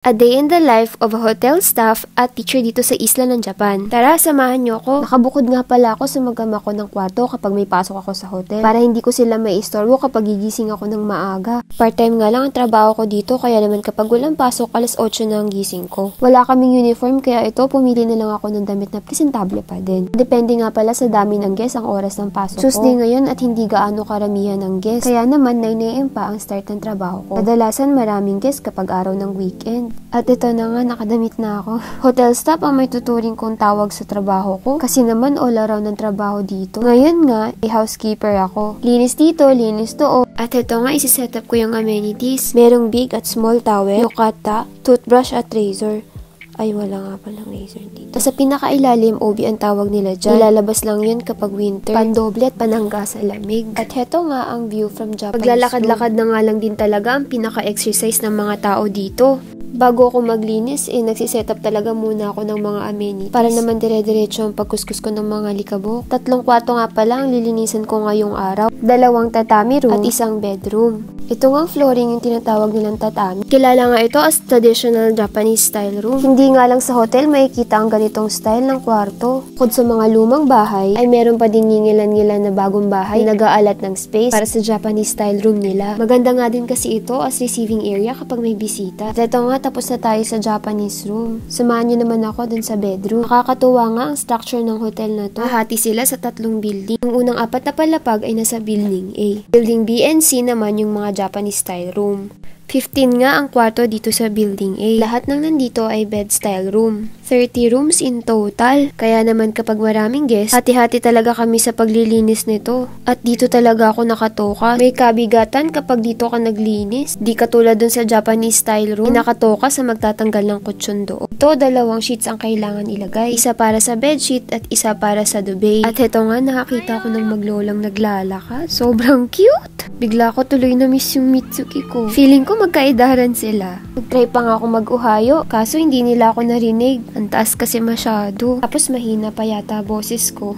A day in the life of a hotel staff at teacher dito sa isla ng Japan. Tara, samahan niyo ako. Nakabukod nga pala ako sa magama ko ng kwarto kapag may pasok ako sa hotel. Para hindi ko sila maiistorbo kapag gigising ako ng maaga. Part-time nga lang ang trabaho ko dito, kaya naman kapag walang pasok, alas 8 na ang gising ko. Wala kaming uniform, kaya ito, pumili na lang ako ng damit na presentable pa din. Depende nga pala sa dami ng guest ang oras ng pasok ko. Tuesday ngayon at hindi gaano karamihan ng guest. Kaya naman 9 AM pa ang start ng trabaho ko. Kadalasan maraming guest kapag araw ng weekend. At ito na nga, nakadamit na ako. Hotel staff ang may tuturing kong tawag sa trabaho ko kasi naman all around ng trabaho dito. Ngayon nga, housekeeper ako. Linis dito, linis doon. At ito nga, isi-set up ko yung amenities. Merong big at small towel, yukata, toothbrush at razor. Ay, wala nga palang razor dito. Sa pinakailalim, OB ang tawag nila dyan. Ilalabas lang yun kapag winter. Pandoble at panangga sa lamig. At heto nga ang view from Japan. Paglalakad-lakad na nga lang din talaga ang pinaka-exercise ng mga tao dito. Bago ako maglinis, nagsiset up talaga muna ako ng mga amenities. Para naman dire-diretso ang pagkuskus ko ng mga likabok. 3 kwarto nga pala ang lilinisan ko ngayong araw. 2 tatami room at 1 bedroom. Ito nga ang flooring yung tinatawag nilang tatami. Kilala nga ito as traditional Japanese style room. Hindi nga lang sa hotel makikita ang ganitong style ng kwarto. Bukod sa mga lumang bahay, ay meron pa din ngingilan-ngilan na bagong bahay na nag-aalat ng space para sa Japanese style room nila. Maganda nga din kasi ito as receiving area kapag may bisita. At ito nga, tapos na tayo sa Japanese room. Samahan niyo naman ako dun sa bedroom. Nakakatuwa nga ang structure ng hotel na to. Hahati sila sa 3 building. Ang unang 4 na palapag ay nasa building A. Building B and C naman yung mga Japanese style room. 15 nga ang kwarto dito sa building A. Lahat ng nandito ay bed style room. 30 rooms in total. Kaya naman kapag maraming guests, hati-hati talaga kami sa paglilinis nito. At dito talaga ako nakatoka. May kabigatan kapag dito ka naglinis. Di katulad dun sa Japanese style room, nakatoka sa magtatanggal ng kutsyon doon. Ito, 2 sheets ang kailangan ilagay. Isa para sa bedsheet at isa para sa duvet. At ito nga, nakakita ko ng maglolang naglalakad. Sobrang cute! Bigla ko tuloy na miss yung Mitsuki ko. Feeling ko magkaidaran sila. Nag-try pa nga ako mag-uhayo, kaso hindi nila ako narinig. Ang taas kasi masyado. Tapos mahina pa yata boses ko.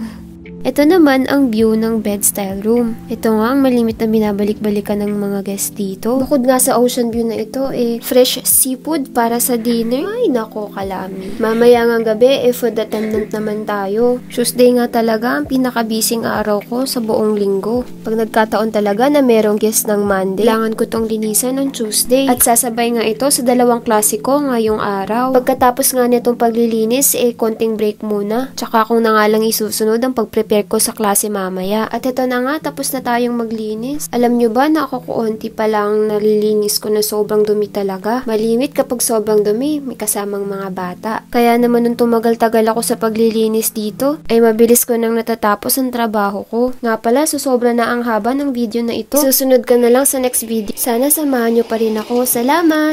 Ito naman ang view ng bed style room. Ito nga ang malimit na binabalik-balikan ng mga guests dito. Bukod nga sa ocean view na ito, fresh seafood para sa dinner. Ay, nako, kalami. Mamaya nga gabi, food attendant naman tayo. Tuesday nga talaga ang pinakabising araw ko sa buong linggo. Pag nagkataon talaga na merong guest ng Monday, kailangan ko tong linisan ng Tuesday. At sasabay nga ito sa 2 klase ko ngayong araw. Pagkatapos nga nitong paglilinis, konting break muna. Tsaka kung na nga lang isusunod ang pag-prepare ko sa klase mamaya. At ito na nga, tapos na tayong maglinis. Alam nyo ba na ako kuunti pa lang nalilinis ko na sobrang dumi talaga? Malimit kapag sobrang dumi, may kasamang mga bata. Kaya naman nung tumagal-tagal ako sa paglilinis dito, ay mabilis ko nang natatapos ang trabaho ko. Nga pala, susobra na ang haba ng video na ito. Susunod ka na lang sa next video. Sana samahan nyo pa rin ako. Salamat!